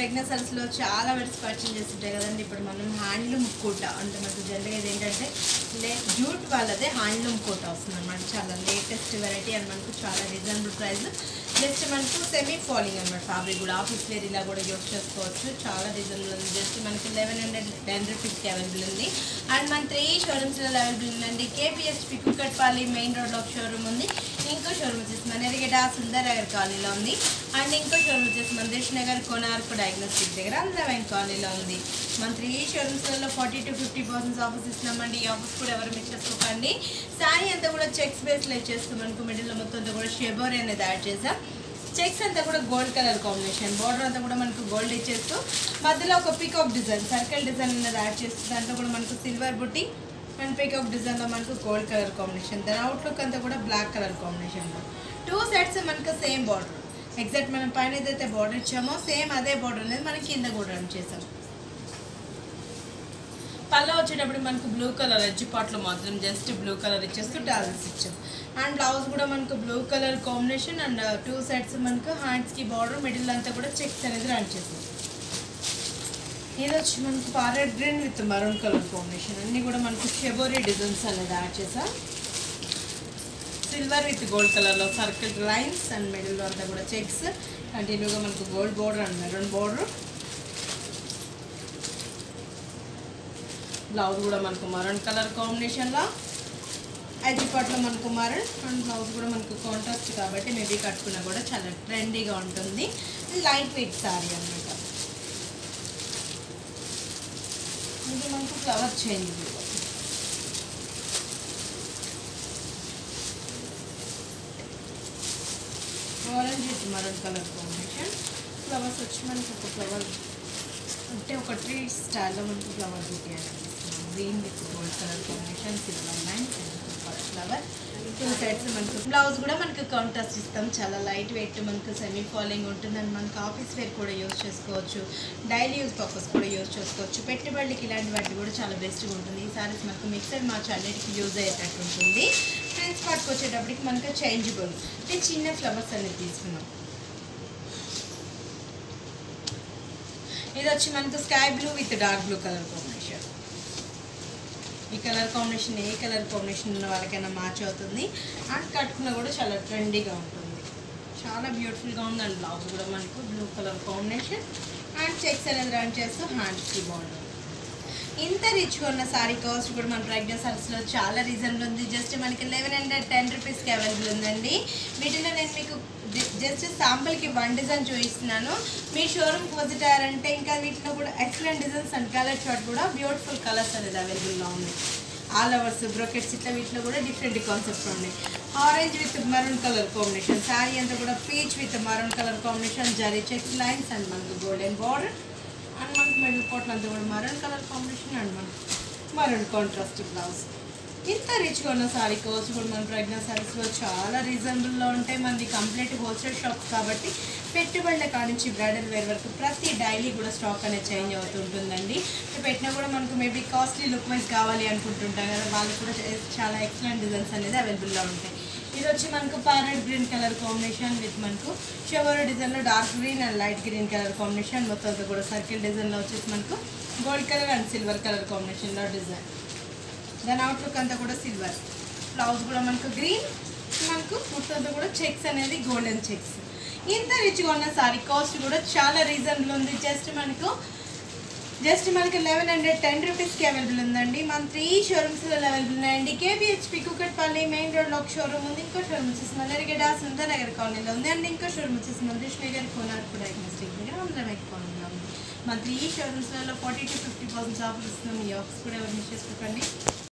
Pregnancy సారీస్లో చాలా varieties purchase చేస్తుంటాయి కదండి. ఇప్పుడు మనం హ్యాండ్లూమ్ కోట అంటే మనకు జనరల్గా ఇది ఏంటంటే జూట్ వాళ్ళదే హ్యాండ్లూమ్ కోట వస్తుంది అనమాట. చాలా లేటెస్ట్ వెరైటీ అండ్ మనకు చాలా రీజనబుల్ ప్రైస్. జస్ట్ మనకు సెమీ ఫాలింగ్ అనమాట. ఫ్యాబ్రిక్ కూడా ఆఫీస్ వేర్ ఇలా కూడా యూస్ చేసుకోవచ్చు. చాలా రీజనబుల్ ఉంది. జస్ట్ మనకి 1110 రూపీస్కి అవైలబుల్ ఉంది. అండ్ మన 3 షోరూమ్స్లో అవైలబుల్ ఉందండి. కేపీహెచ్పి కుక్కట్పల్లి మెయిన్ రోడ్లో ఒక షోరూమ్ ఉంది. ఇంకో షోరూమ్ వచ్చేసి మన ఎరిగేట సుందర్ నగర్ కాలనీలో ఉంది. అండ్ ఇంకో షోరూమ్ వచ్చేసి మన దిల్షుక్ నగర్ కోనార్క్ డయాగ్నోస్టిక్ దగ్గర అందమైన కాలనీలో ఉంది. మన 3 షోరూమ్స్లలో 40 to 50% ఆఫర్స్ ఇస్తున్నామండి. ఈ ఆఫర్స్ కూడా ఎవరు మిస్ చేసుకోకండి. శారీ అంతా కూడా చెక్స్ బేస్లో ఇచ్చేస్తాం. మనకు మిడిల్లో మొత్తం అంతా కూడా షెబోరీ అనేది యాడ్ చేసాం. చెక్స్ అంతా కూడా గోల్డ్ కలర్ కాంబినేషన్, బార్డర్ అంతా కూడా మనకు గోల్డ్ ఇచ్చేస్తూ మధ్యలో ఒక పీకాక్ డిజైన్ సర్కిల్ డిజైన్ అనేది యాడ్ చేస్తూ దాంట్లో కూడా మనకు సిల్వర్ బుట్టి అండ్ పీకాక్ డిజైన్లో మనకు గోల్డ్ కలర్ కాంబినేషన్. దాని అవుట్లుక్ అంతా కూడా బ్లాక్ కలర్ కాంబినేషన్లో 2 సెట్స్ మనకు సేమ్ బార్డర్. ఎగ్జాక్ట్ మనం పైన ఏదైతే బార్డర్ ఇచ్చామో సేమ్ అదే బార్డర్ అనేది మనం కింద కూడా రన్ చేసాం. పళ్ళ వచ్చేటప్పుడు మనకు బ్లూ కలర్ ఎడ్జ్ పార్ట్లో మాత్రం జస్ట్ బ్లూ కలర్ ఇచ్చేస్తూ టాజల్స్ ఇచ్చాం. అండ్ బ్లౌజ్ కూడా మనకు blue colour combination and 2 sets మనకు హ్యాండ్స్కి బార్డర్ మిడిల్ అంతా కూడా చెక్స్ అనేది రన్ చేసాం. ఇది వచ్చి మనకు parrot green with maroon colour combination. అన్నీ కూడా మనకు షెబోరీ డిజైన్స్ అనేది యాడ్ చేసాం. సిల్వర్ విత్ గోల్డ్ కలర్లో సర్కిల్ లైన్స్ అండ్ మిడిల్లో అంతా కూడా చెక్స్. కంటిన్యూగా మనకు gold border and maroon border. Blouse కూడా మనకు మరూన్ కలర్ కాంబినేషన్లో ఎడ్జ్ పార్ట్లో మనకు మరూన్ అండ్ బ్లౌజ్ కూడా మనకు కాంట్రాస్ట్ కాబట్టి మేబీ కట్టుకున్నా కూడా చాలా ట్రెండీగా ఉంటుంది. లైట్ వెయిట్ శారీ అన్నమాట. ఇది మనకు flower change orange with maroon colour combination. Flowers వచ్చి మనకు ఒక ఫ్లవర్ అంటే ఒక ట్రీ స్టైల్లో మనకు ఫ్లవర్ బుట్టి అనిపిస్తుంది. Green with gold colour combination, silver lines flower. 2 sets మనకు బ్లౌజ్ కూడా మనకు కాంట్రాస్ట్ ఇస్తాం. చాలా లైట్ వెయిట్ మనకు సెమీ ఫాలింగ్ ఉంటుంది. అండ్ మనకు ఆఫీస్ వేర్ కూడా యూజ్ చేసుకోవచ్చు. డైలీ యూజ్ పర్పస్ కూడా యూజ్ చేసుకోవచ్చు. పెట్టుబడికి ఇలాంటి వాటి కూడా చాలా బెస్ట్గా ఉంటుంది. ఈ సారీస్ మనకు మిక్సర్ మార్చ్ అన్నిటికీ యూజ్ అయ్యేటట్టు ఉంటుంది. ఫ్రెండ్స్ పార్ట్కి వచ్చేటప్పటికి మనకు చేంజబుల్ అంటే చిన్న ఫ్లవర్స్ అనేది తీసుకున్నాం. ఇది వచ్చి మనకు sky blue with dark blue colour combination. ఈ కలర్ కాంబినేషన్ ఏ కలర్ కాంబినేషన్ ఉన్న వాళ్ళకైనా మ్యాచ్ అవుతుంది. అండ్ కట్టుకున్నా కూడా చాలా ట్రెండీగా ఉంటుంది. చాలా బ్యూటిఫుల్గా ఉంది. అండ్ బ్లౌజ్ కూడా మనకు blue colour combination and checks అనేది రన్ చేస్తూ హ్యాండ్స్కి బాగుంటుంది. ఇంత రిచ్గా ఉన్న శారీ కాస్ట్ కూడా మన ప్రెగ్నెన్సీ సారీస్లో చాలా రీజనబుల్ ఉంది. జస్ట్ మనకి 1110 రూపీస్కి అవైలబుల్ ఉందండి. వీటిలో నేను మీకు జస్ట్ శాంపుల్కి 1 డిజైన్ చూపిస్తున్నాను. మీ షోరూమ్కి విజిట్ అయ్యారంటే ఇంకా వీటిలో కూడా excellent designs and colour chart కూడా బ్యూటిఫుల్ కలర్స్ అనేది అవైలబుల్గా ఉంది. ఆల్ ఓవర్స్ బ్రోకెట్స్ ఇట్లా వీటిలో కూడా డిఫరెంట్ కాన్సెప్ట్స్ ఉన్నాయి. Orange with maroon colour combination. Sari అంతా కూడా peach with maroon colour combination, zari check lines and మనకు గోల్డెన్ బార్డర్ అండ్ మనకు మిడిల్ పార్ట్లో అంతా కూడా మరూన్ కలర్ కాంబినేషన్ అండ్ మనకు మరూన్ కాంట్రాస్ట్ బ్లౌజ్. ఇంత రిచ్గా ఉన్న శారీ కాస్ట్ కూడా మన ప్రెగ్నెన్సీ సారీస్లో చాలా రీజనబుల్లో ఉంటాయి. మనది కంప్లీట్ హోల్సేల్ షాప్స్ కాబట్టి పెట్టుబడుల కానించి బ్రైడల్ వేర్ వరకు ప్రతి డైలీ కూడా స్టాక్ అనేది చేంజ్ అవుతూ ఉంటుందండి. పెట్టినా కూడా మనకు మేబీ కాస్ట్లీ లుక్ వైజ్ కావాలి అనుకుంటుంటాం కదా, వాళ్ళు కూడా చాలా ఎక్సలెంట్ డిజైన్స్ అనేది అవైలబుల్లో ఉంటాయి. ఇది వచ్చి మనకు parrot green colour combination with మనకు షెవరో డిజైన్లో dark green and light green colour combination. మొత్తం కూడా సర్కిల్ డిజైన్లో వచ్చేసి మనకు gold colour and silver colour కాంబినేషన్లో డిజైన్. దాని అవుట్లుక్ అంతా కూడా సిల్వర్. బ్లౌజ్ కూడా మనకు గ్రీన్, మనకు మొత్తం కూడా చెక్స్ అనేది గోల్డెన్ చెక్స్. ఇంత రిచ్గా ఉన్న సారీ కాస్ట్ కూడా చాలా రీజనబుల్ ఉంది. జస్ట్ మనకు 1110 రూపీస్కి అవైలబుల్ ఉందండి. మన 3 షోరూమ్స్లో అవైలబుల్ ఉన్నాయండి. కేపీహెచ్పి కుక్కట్పల్లి మెయిన్ రోడ్లో ఒక షోరూమ్ ఉంది. ఇంకో షోరూమ్ వచ్చేసి మన ఎరిగేట సుందర్ నగర్ కాలనీలో ఉంది. అండ్ ఇంకో షోరూమ్ వచ్చేసి మన దిల్షుక్ నగర్ కోనార్క్ డయాగ్నోస్టిక్ దగ్గర అందమైన కాలనీలో ఉంది. మన 3 షోరూమ్స్లలో 40 to 50% ఆఫర్ ఇస్తున్నాం. ఈ ఆఫర్స్ కూడా ఎవరు మిస్ చేసుకోకండి.